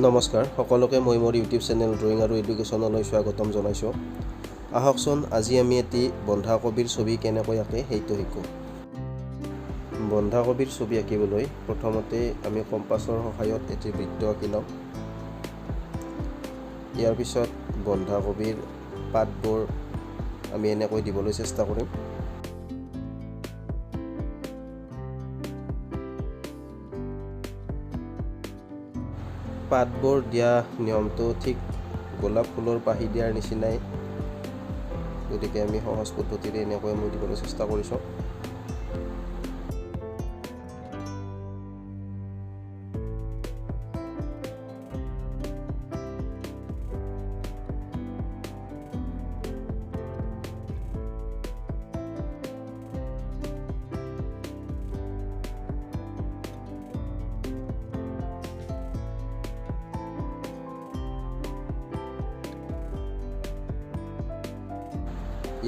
নমস্কাৰ সকলোকে মই মোৰ ইউটিউব চেনেল ড্ৰয়িং আৰু এডুকেশ্যনলৈ স্বাগতম জনাইছোঁ। আহকচোন আজি আমি এটি বন্ধাকবিৰ ছবি কেনেকৈ আঁকে সেইটো শিকোঁ। বন্ধাকবিৰ ছবি আঁকিবলৈ প্ৰথমতে আমি কম্পাছৰ সহায়ত এটি বৃত্ত আঁকি লওঁ। ইয়াৰ পিছত বন্ধাকবিৰ পাতবোৰ আমি এনেকৈ দিবলৈ চেষ্টা কৰিম। পাতবোৰ দিয়া নিয়মটো ঠিক গোলাপ ফুলৰ পাহি দিয়াৰ নিচিনাই, গতিকে আমি সহজ পদ্ধতিৰে এনেকৈ মই দিবলৈ চেষ্টা কৰিছোঁ।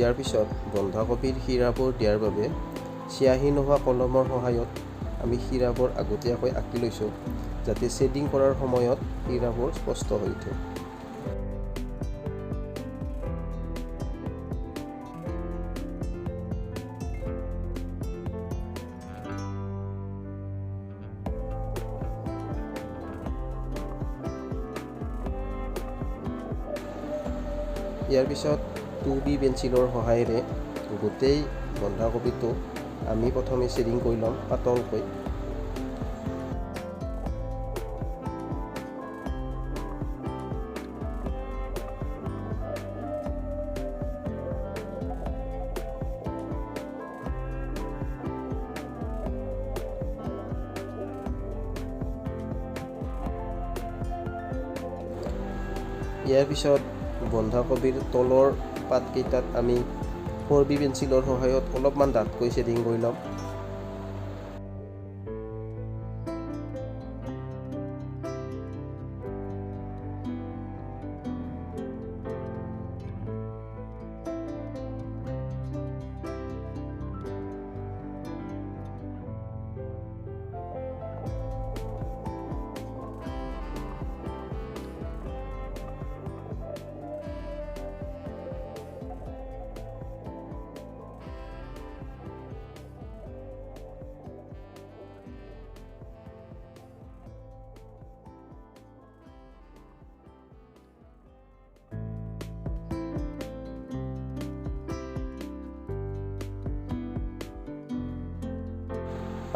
ইয়াৰ পিছত বন্ধাকবিৰ শিৰাবোৰ দিয়াৰ বাবে চিয়াহী নোহোৱা কলমৰ সহায়ত আমি শিৰাবোৰ আগতীয়াকৈ আঁকি লৈছোঁ, যাতে শ্বেডিং কৰাৰ সময়ত শিৰাবোৰ স্পষ্ট হৈ উঠে। ইয়াৰ পিছত 2B পেঞ্চিলৰ সহায়েৰে গোটেই বন্ধাকবিটো আমি প্ৰথমে শ্বেডিং কৰি ল'ম পাতলকৈ। ইয়াৰ পিছত বন্ধাকবিৰ তলৰ পাতকেইটাত আমি 4B পেঞ্চিলৰ সহায়ত অলপমান ডাঠকৈ শ্বেডিং কৰি ল'ম।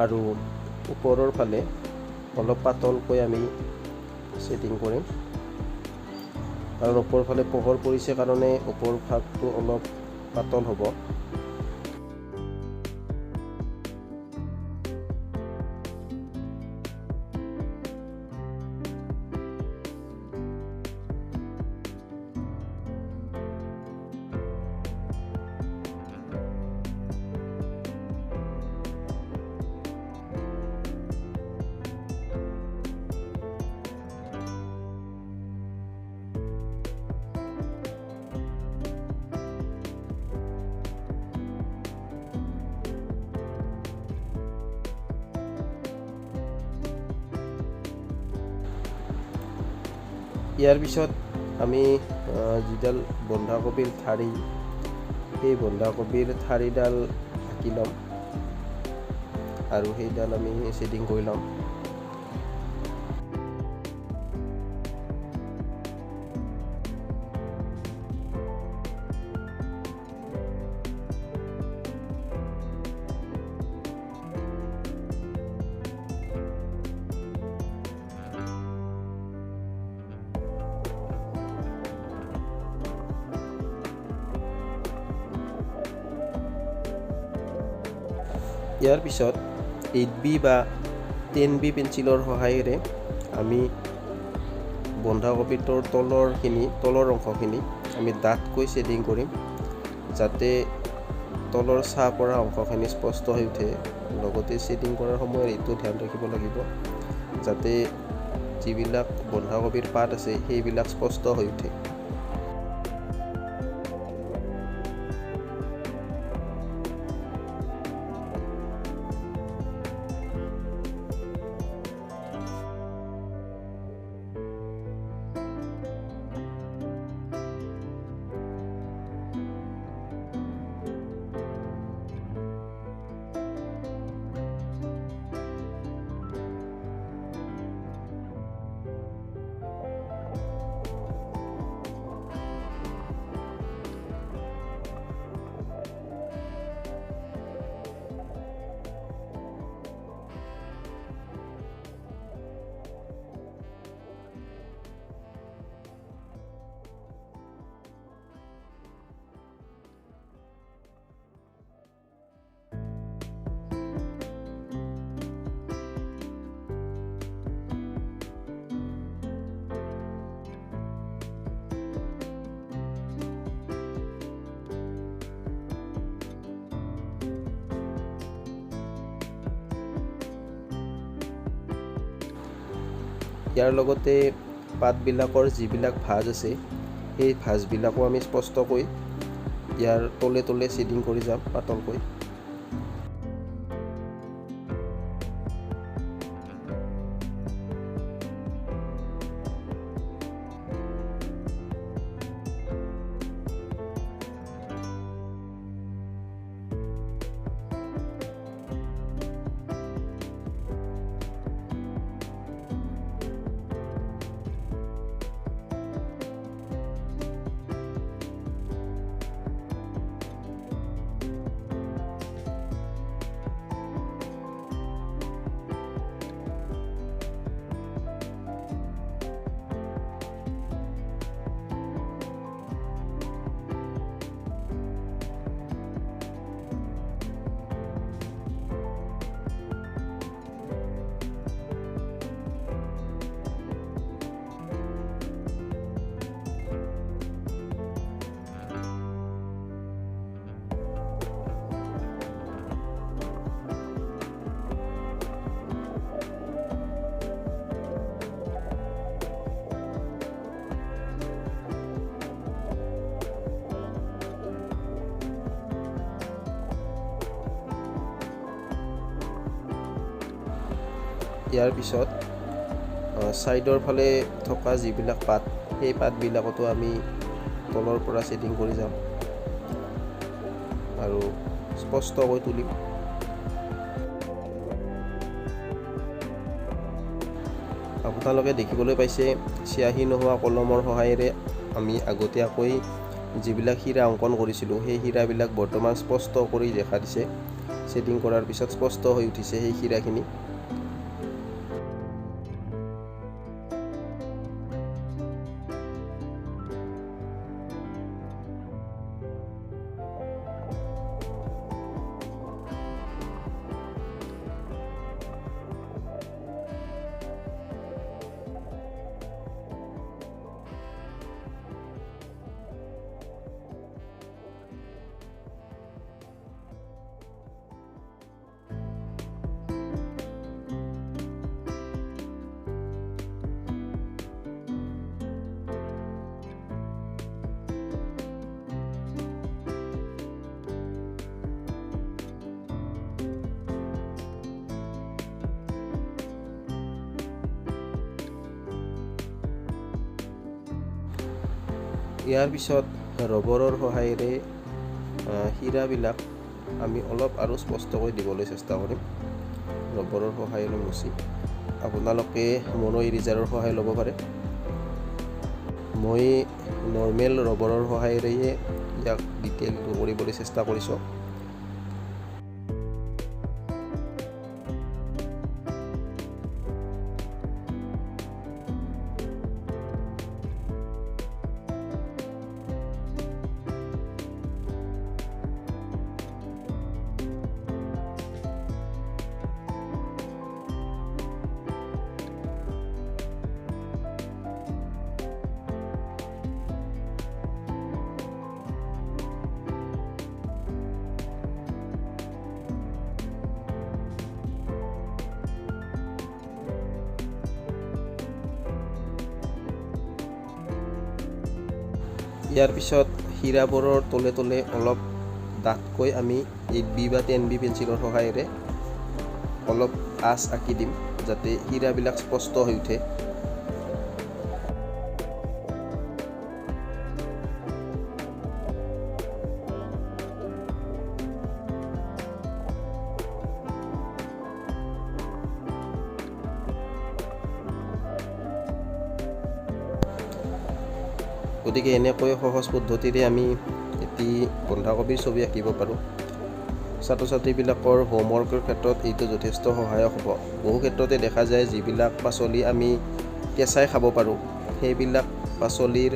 আৰু ওপৰৰ ফালে অলপ পাতলকৈ আমি শ্বেডিং কৰিম, কাৰণ ওপৰৰ ফালে পোহৰ পৰিছে কাৰণে ওপৰ ভাগটো অলপ পাতল হ'ব। ইয়াৰ পিছত আমি যিডাল বন্ধাকবিৰ ঠাৰি, সেই বন্ধাকবিৰ ঠাৰিডাল আঁকি ল'ম আৰু সেইডাল আমি শ্বেডিং কৰি ল'ম। ইয়াৰ পিছত 8B বা 10B পেঞ্চিলৰ সহায়েৰে আমি বন্ধাকবিটোৰ তলৰ অংশখিনি আমি ডাঠকৈ শ্বেডিং কৰিম, যাতে তলৰ ছাঁ পৰা অংশখিনি স্পষ্ট হৈ উঠে। লগতে শ্বেডিং কৰাৰ সময়ত এইটো ধ্যান ৰাখিব লাগিব যাতে যিবিলাক বন্ধাকবিৰ পাত আছে সেইবিলাক স্পষ্ট হৈ উঠে। ইয়াৰ লগতে পাতবিলাকৰ যিবিলাক ভাঁজ আছে সেই ভাঁজবিলাকো আমি স্পষ্টকৈ ইয়াৰ তলে তলে ছেডিং কৰি যাম পাতলকৈ। ইয়াৰ পিছত ছাইডৰ ফালে থকা যিবিলাক পাত সেই পাতবিলাকতো আমি তলৰ পৰা ছেডিং কৰি যাম আৰু স্পষ্টকৈ তুলিম। আপোনালোকে দেখিবলৈ পাইছে চিয়াহী নোহোৱা কলমৰ সহায়েৰে আমি আগতীয়াকৈ যিবিলাক হীৰা অংকন কৰিছিলোঁ সেই হীৰাবিলাক বৰ্তমান স্পষ্ট কৰি দেখা দিছে। ছেডিং কৰাৰ পিছত স্পষ্ট হৈ উঠিছে সেই হীৰাখিনি। ইয়াৰ পিছত ৰবৰৰ সহায়েৰে হীৰাবিলাক আমি অলপ আৰু স্পষ্টকৈ দিবলৈ চেষ্টা কৰিম ৰবৰৰ সহায়েৰে মুচি। আপোনালোকে মনো ইৰেজাৰৰ সহায় ল'ব পাৰে। মই নৰ্মেল ৰবৰৰ সহায়েৰে ইয়াক ডিটেইল কৰিবলৈ চেষ্টা কৰিছোঁ। ইয়াৰ পিছত হীৰাবোৰৰ তলে তলে অলপ ডাঠকৈ আমি 8B বা 10B পেঞ্চিলৰ সহায়েৰে অলপ আঁচ আঁকি দিম যাতে হীৰাবিলাক স্পষ্ট হৈ উঠে। গতিকে এনেকৈ সহজ পদ্ধতিৰে আমি এটি বন্ধাকবিৰ ছবি আঁকিব পাৰোঁ। ছাত্ৰ ছাত্ৰীবিলাকৰ হোমৱৰ্কৰ ক্ষেত্ৰত এইটো যথেষ্ট সহায়ক হ'ব। বহু ক্ষেত্ৰতে দেখা যায় যিবিলাক পাচলি আমি কেঁচাই খাব পাৰোঁ সেইবিলাক পাচলিৰ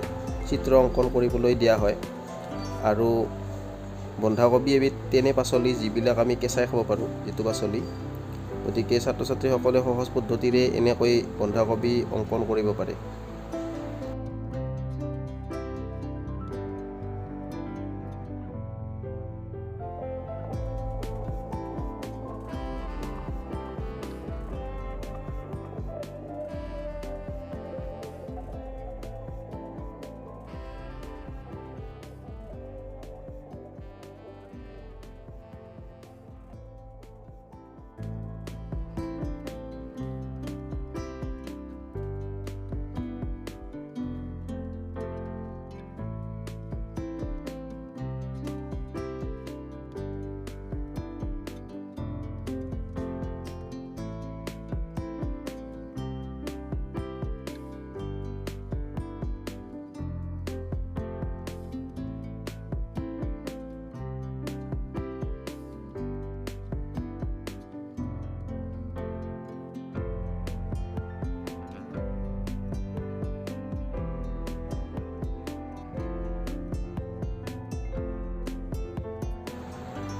চিত্ৰ অংকন কৰিবলৈ দিয়া হয় আৰু বন্ধাকবি এবিধ তেনে পাচলি যিবিলাক আমি কেঁচাই খাব পাৰোঁ যিটো পাচলি। গতিকে ছাত্ৰ ছাত্ৰীসকলে সহজ পদ্ধতিৰে এনেকৈ বন্ধাকবি অংকন কৰিব পাৰে।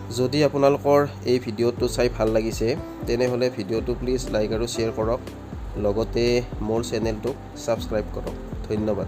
যদি আপোনালোকৰ এই ভিডিঅ'টো চাই ভাল লাগিছে তেনেহ'লে ভিডিঅ'টো প্লিজ লাইক আৰু শ্বেয়াৰ কৰক লগতে মোৰ চেনেলটোক ছাবস্ক্ৰাইব কৰক ধন্যবাদ